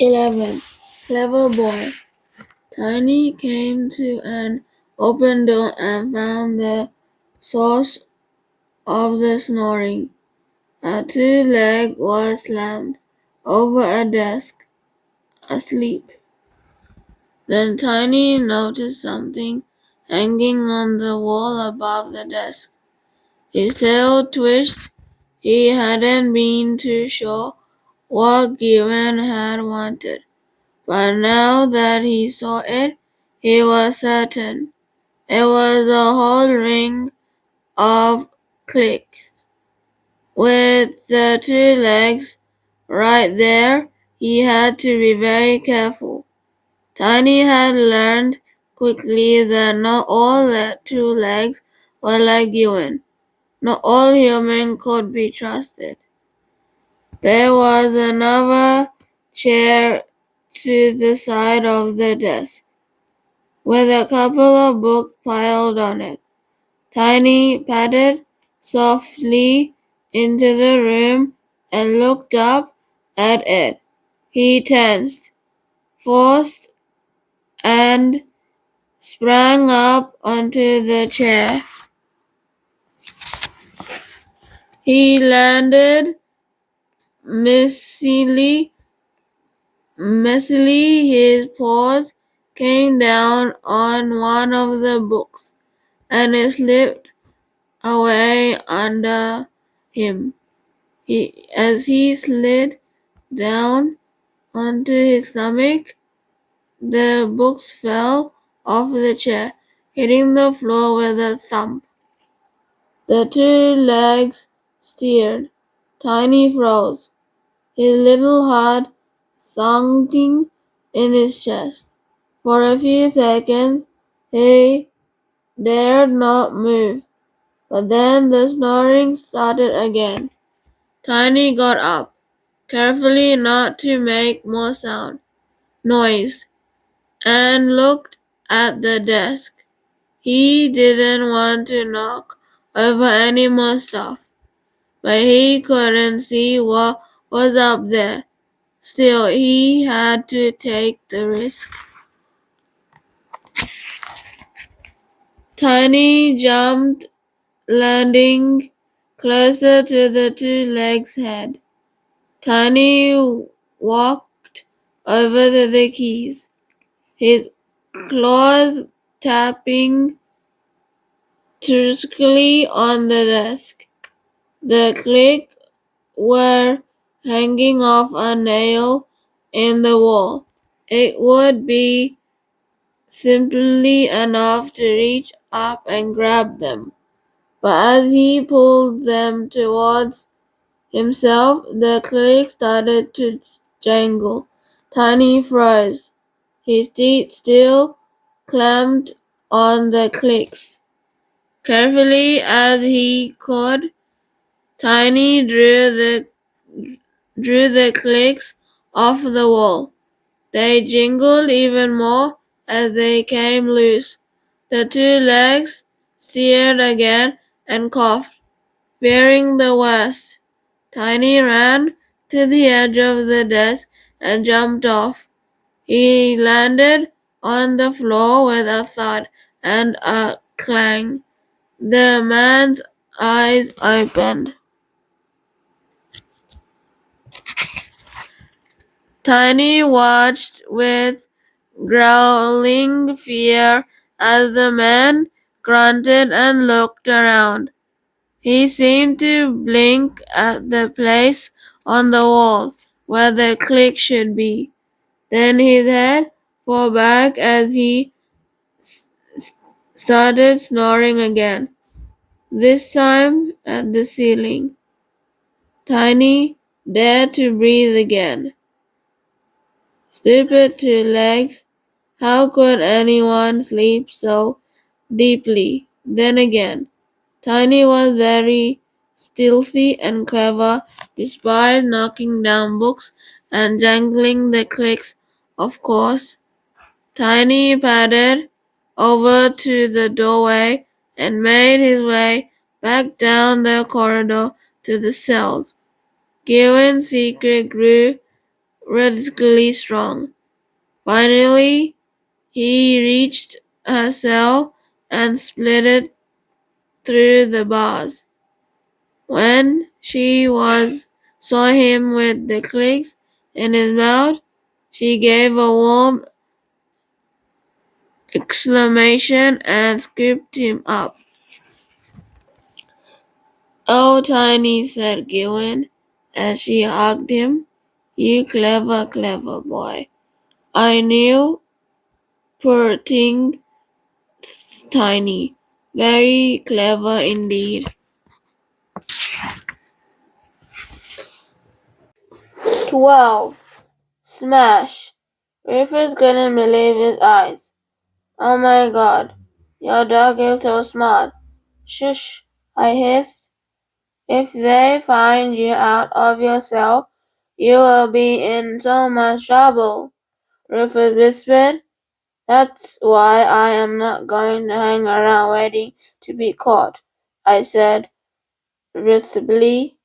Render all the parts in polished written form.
11. Clever boy. Tiny came to an open door and found the source of the snoring. A two-leg was slammed over a desk, asleep. Then Tiny noticed something hanging on the wall above the desk. His tail twitched. He hadn't been too sure what Given had wanted, but now that he saw it, he was certain. It was a whole ring of clicks. With the two legs right there, he had to be very careful. Tiny had learned quickly that not all two legs were like Ewan. Not all humans could be trusted. There was another chair to the side of the desk, with a couple of books piled on it. Tiny padded softly into the room and looked up at it. He tensed, forced, and sprang up onto the chair. He landed messily. His paws came down on one of the books, and it slipped away under him. As he slid down onto his stomach, the books fell off the chair, hitting the floor with a thump. The two legs steered. Tiny froze, his little heart sunking in his chest. For a few seconds he dared not move, but then the snoring started again. Tiny got up, carefully not to make more noise, and looked at the desk. He didn't want to knock over any more stuff, but he couldn't see what was up there. Still, he had to take the risk. Tiny jumped, landing closer to the two legs' head. Tiny walked over to the keys, his claws tapping briskly on the desk. The clicks were hanging off a nail in the wall. It would be simply enough to reach up and grab them. But as he pulled them towards himself, the clicks started to jangle. Tiny froze, his teeth still clamped on the clicks. Carefully as he could, Tiny drew the clicks off the wall. They jingled even more as they came loose. The two legs steered again and coughed, fearing the worst. Tiny ran to the edge of the desk and jumped off. He landed on the floor with a thud and a clang. The man's eyes opened. Tiny watched with growling fear as the man grunted and looked around. He seemed to blink at the place on the wall where the click should be. Then his head fell back as he started snoring again, this time at the ceiling. Tiny dared to breathe again. Stupid two legs, how could anyone sleep so deeply? Then again, Tiny was very stealthy and clever, despite knocking down books and jangling the clicks. Of course, Tiny padded over to the doorway and made his way back down the corridor to the cells. Gillen's secret grew ridiculously strong. Finally, he reached her cell and split it through the bars. When she saw him with the clicks in his mouth, she gave a warm exclamation and scooped him up. "Oh, Tiny," said Gwen as she hugged him. "You clever, clever boy." "I knew," poor thing, Tiny. "Very clever indeed." 12. Smash! Rufus couldn't believe his eyes. "Oh my God, your dog is so smart." "Shush," I hissed. "If they find you out of your cell, you will be in so much trouble," Rufus whispered. "That's why I am not going to hang around waiting to be caught," I said irritably.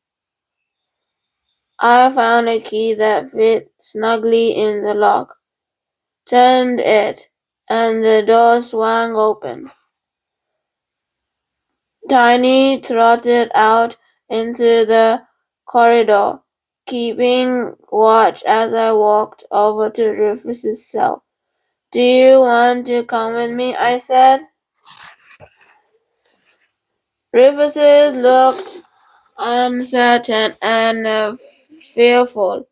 I found a key that fit snugly in the lock, turned it, and the door swung open. Tiny trotted out into the corridor, keeping watch as I walked over to Rufus's cell. "Do you want to come with me?" I said. Rufus looked uncertain and fearful.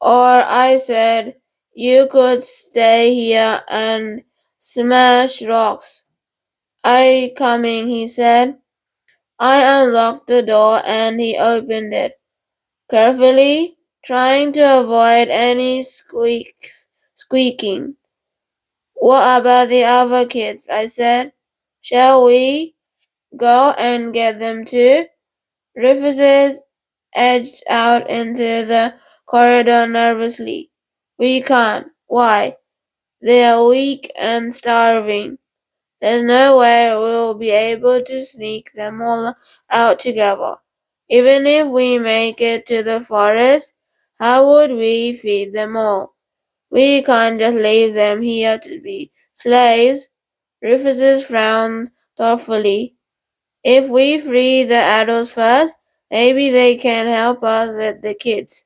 Or I said, "You could stay here and smash rocks." "I coming," he said. I unlocked the door and he opened it, carefully, trying to avoid any squeaking. "What about the other kids?" I said. "Shall we go and get them too?" Rufus edged out into the corridor nervously. "We can't." "Why?" "They are weak and starving. There's no way we'll be able to sneak them all out together. Even if we make it to the forest, how would we feed them all? We can't just leave them here to be slaves." Rufus frowned thoughtfully. "If we free the adults first, maybe they can help us with the kids."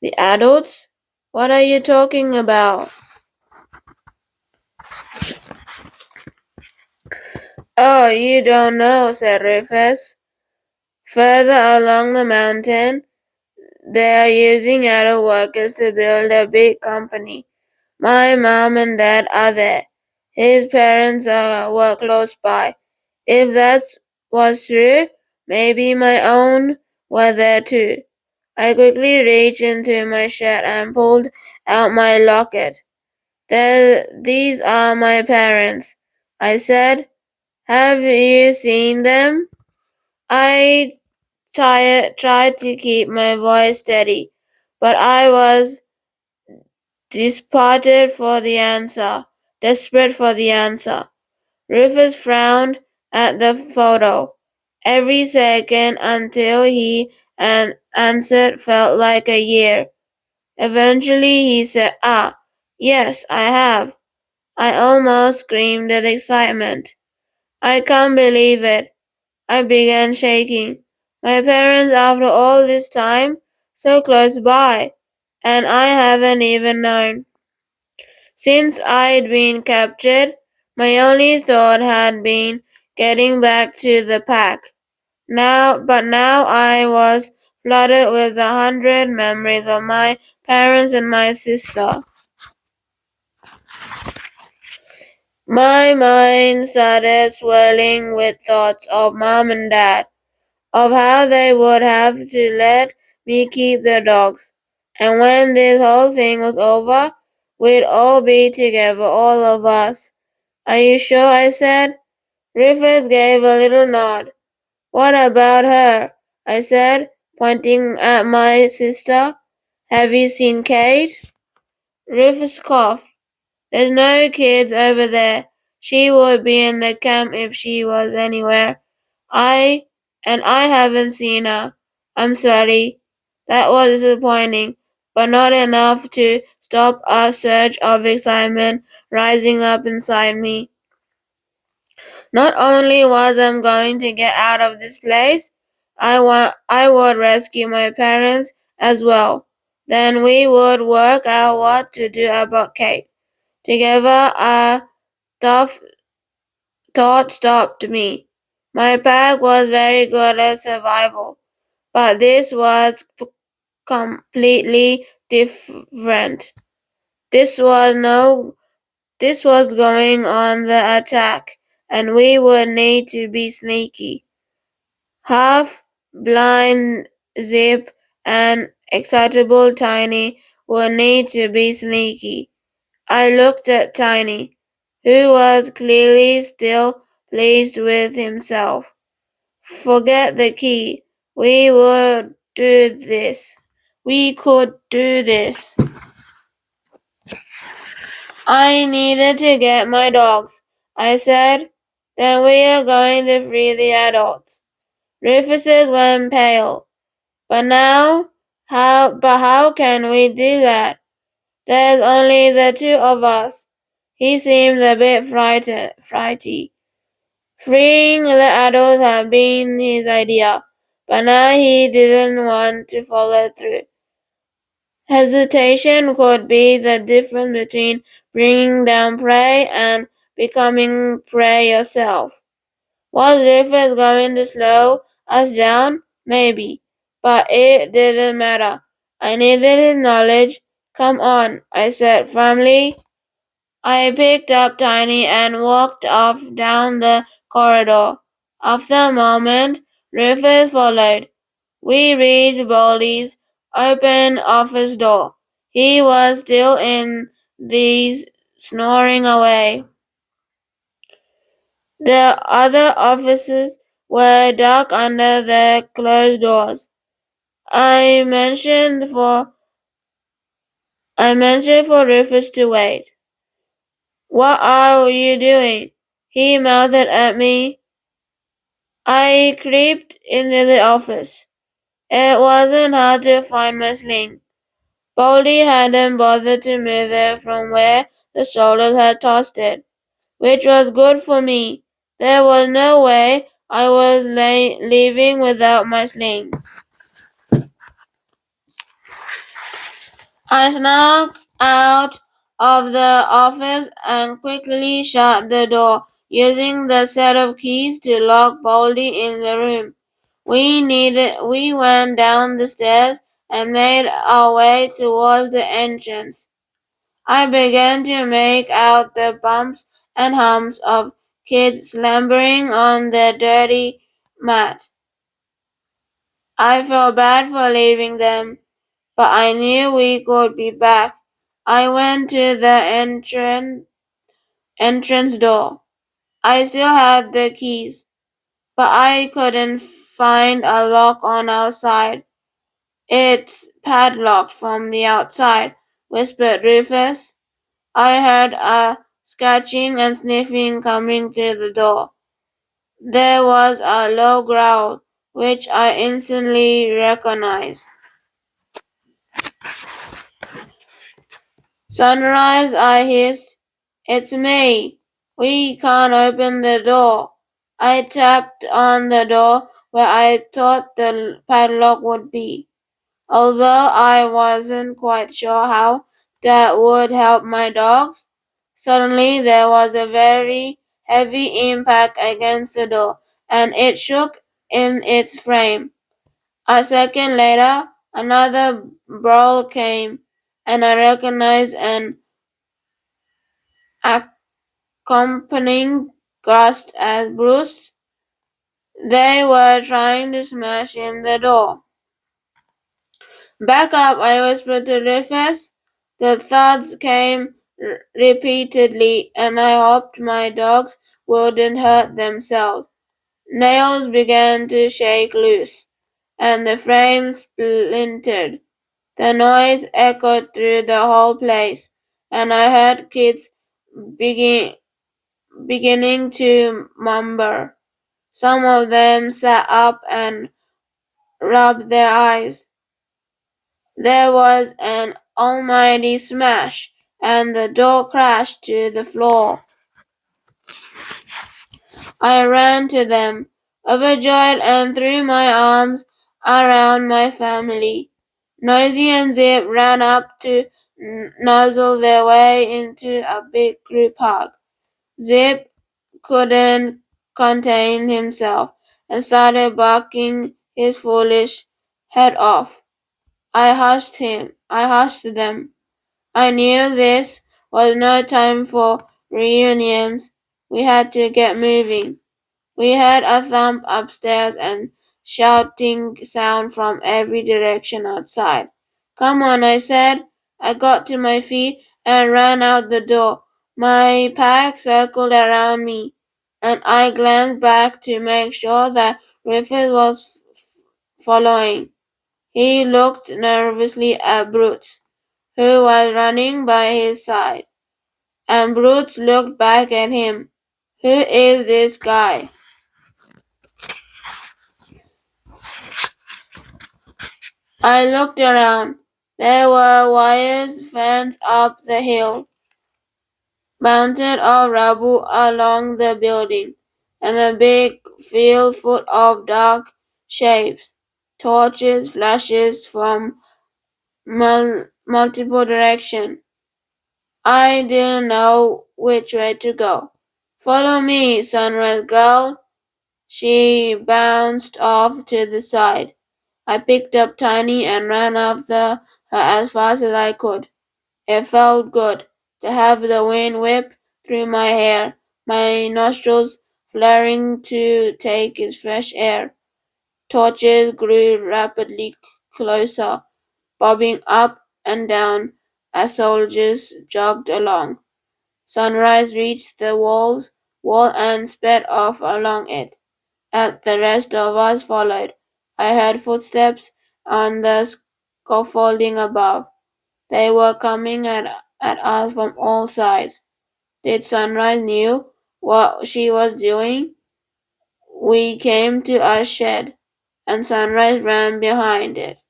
"The adults? What are you talking about?" "Oh, you don't know," said Rufus. "Further along the mountain, they are using adult workers to build a big company. My mom and dad are there. His parents were close by. If that was true, maybe my own were there too." I quickly reached into my shirt and pulled out my locket. "These are my parents," I said. "Have you seen them?" I tried to keep my voice steady, but I was desperate for the answer. Rufus frowned at the photo. Every second until he answered felt like a year. Eventually he said, "Ah, yes, I have." I almost screamed with excitement. "I can't believe it." I began shaking. "My parents after all this time, so close by, and I haven't even known." Since I'd been captured, my only thought had been getting back to the pack. Now I was flooded with 100 memories of my parents and my sister. My mind started swirling with thoughts of mom and dad, of how they would have to let me keep their dogs. And when this whole thing was over, we'd all be together, all of us. "Are you sure?" I said. Rufus gave a little nod. "What about her?" I said, pointing at my sister. "Have you seen Kate?" Rufus coughed. "There's no kids over there. She would be in the camp if she was anywhere. I haven't seen her. I'm sorry. That was disappointing. but not enough to stop a surge of excitement rising up inside me. Not only was I going to get out of this place, I would rescue my parents as well. Then we would work out what to do about Kate. Together, a tough thought stopped me. My pack was very good at survival, but this was completely different. This was no this was going on the attack, and we would need to be sneaky. Half blind Zip and excitable Tiny would need to be sneaky. I looked at Tiny, who was clearly still pleased with himself. Forget the key. We would do this. We could do this. I needed to get my dogs, I said. Then we are going to free the adults. Rufus's went pale. But how can we do that? There's only the two of us. He seemed a bit frighty. Freeing the adults had been his idea, but now he didn't want to follow through. Hesitation could be the difference between bringing down prey and becoming prey yourself. Was Rufus going to slow us down? Maybe. But it didn't matter. I needed his knowledge. Come on, I said firmly. I picked up Tiny and walked off down the corridor. After a moment, Rufus followed. We reached Baldy's open office door. He was still in these snoring away. The other offices were dark under their closed doors. I mentioned for Rufus to wait. What are you doing? He mouthed at me. I creeped into the office. It wasn't hard to find my sling. Baldy hadn't bothered to move it from where the soldiers had tossed it, which was good for me. There was no way I was leaving without my sling. I snuck out of the office and quickly shut the door, using the set of keys to lock Baldy in the room. We went down the stairs and made our way towards the entrance. I began to make out the bumps and humps of kids slumbering on the dirty mat. I felt bad for leaving them, but I knew we could be back. I went to the entrance door. I still had the keys, but I couldn't find a lock on our side. It's padlocked from the outside, whispered Rufus. I heard a scratching and sniffing coming through the door. There was a low growl, which I instantly recognized. Sunrise, I hissed. It's me. We can't open the door. I tapped on the door where I thought the padlock would be, although I wasn't quite sure how that would help my dogs. Suddenly there was a very heavy impact against the door, and it shook in its frame. A second later, another brawl came, and I recognized an accompanying gust as Bruce. They were trying to smash in the door. Back up, I whispered to Rufus. The thuds came repeatedly, and I hoped my dogs wouldn't hurt themselves. Nails began to shake loose, and the frame splintered. The noise echoed through the whole place, and I heard kids beginning to mumble. Some of them sat up and rubbed their eyes. There was an almighty smash, and the door crashed to the floor. I ran to them, overjoyed, and threw my arms around my family. Noisy and Zip ran up to nuzzle their way into a big group hug. Zip couldn't contain himself and started barking his foolish head off. I hushed him. I hushed them. I knew this was no time for reunions. We had to get moving. We heard a thump upstairs and shouting sound from every direction outside. Come on, I said. I got to my feet and ran out the door. My pack circled around me, and I glanced back to make sure that Rufus was following. He looked nervously at Brooks, who was running by his side, and Brooks looked back at him. Who is this guy? I looked around. There were wires fenced up the hill, mounted of rubble along the building, and a big field full of dark shapes. Torches flashes from multiple directions. I didn't know which way to go. Follow me, Sunrise growled. She bounced off to the side. I picked up Tiny and ran after her as fast as I could. It felt good to have the wind whip through my hair, my nostrils flaring to take its fresh air. Torches grew rapidly closer, bobbing up and down as soldiers jogged along. Sunrise reached the wall and sped off along it. As the rest of us followed, I heard footsteps on the scaffolding above. They were coming at us from all sides. Did Sunrise knew what she was doing? We came to a shed, and Sunrise ran behind it.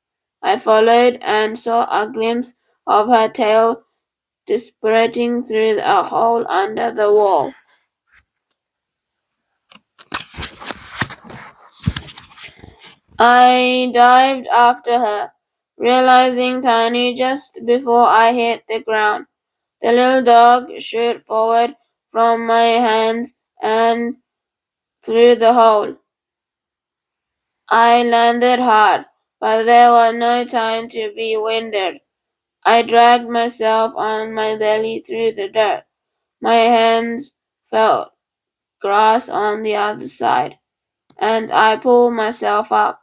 I followed and saw a glimpse of her tail disparating through a hole under the wall. I dived after her, realizing Tiny just before I hit the ground. The little dog shot forward from my hands and through the hole. I landed hard, but there was no time to be winded. I dragged myself on my belly through the dirt. My hands felt grass on the other side, and I pulled myself up.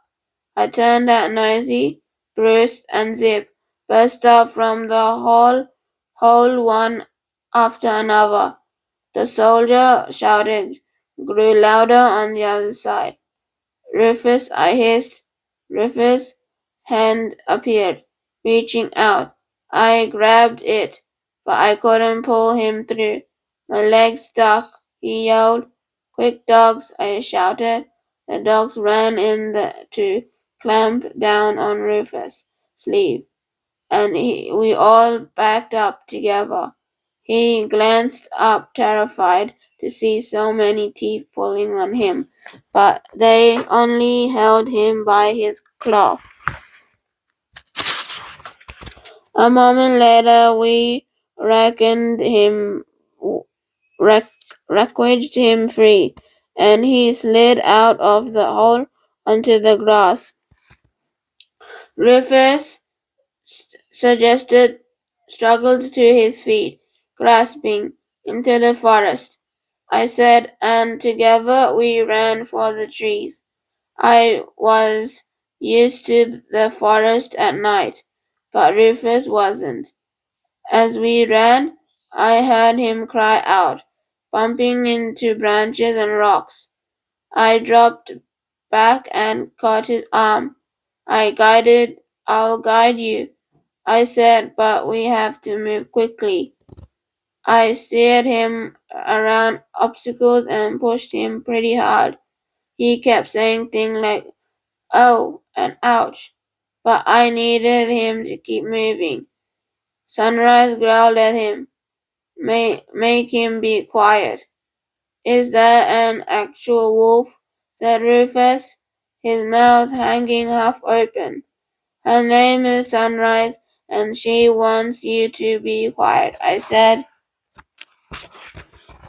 I turned at Noisy, Bruce, and Zip burst up from the hole one after another. The soldier shouted grew louder on the other side. Rufus, I hissed. Rufus' hand appeared, reaching out. I grabbed it, but I couldn't pull him through. My legs stuck, he yelled. Quick dogs, I shouted. The dogs ran in to clamp down on Rufus' sleeve, and we all backed up together. He glanced up, terrified to see so many teeth pulling on him, but they only held him by his cloth. A moment later, we reckoned him, wreckaged him free, and he slid out of the hole onto the grass. Rufus suggested struggled to his feet, grasping into the forest. I said, and together we ran for the trees. I was used to the forest at night, but Rufus wasn't. As we ran, I heard him cry out, bumping into branches and rocks. I dropped back and caught his arm. I'll guide you, I said, but we have to move quickly. I steered him around obstacles and pushed him pretty hard. He kept saying things like, oh, and ouch, but I needed him to keep moving. Sunrise growled at him. Make him be quiet. Is that an actual wolf? Said Rufus, his mouth hanging half open. Her name is Sunrise, and she wants you to be quiet, I said.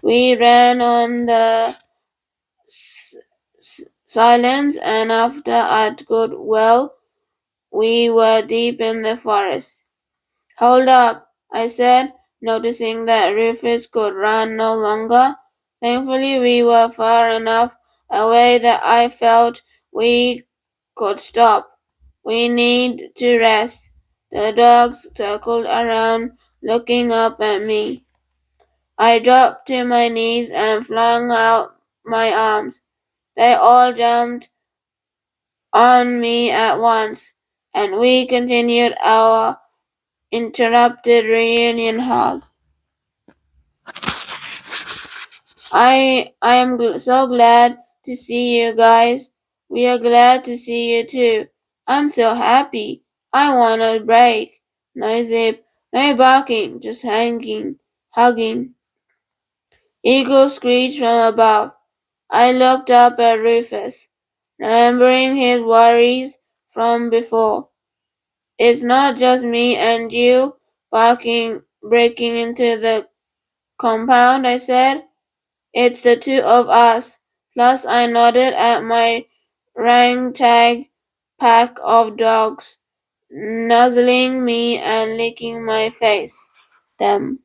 We ran on the silence, and after I'd got well, we were deep in the forest. Hold up, I said, noticing that Rufus could run no longer. Thankfully, we were far enough away that I felt we could stop. We need to rest. The dogs circled around, looking up at me. I dropped to my knees and flung out my arms. They all jumped on me at once, and we continued our interrupted reunion hug. I am so glad to see you guys. We are glad to see you too. I'm so happy. I want a break. No zip, no barking, just hugging. Eagle screeched from above. I looked up at Rufus, remembering his worries from before. It's not just me and you breaking into the compound, I said. It's the two of us. Plus, I nodded at my ragtag pack of dogs, nuzzling me and licking my face. Them.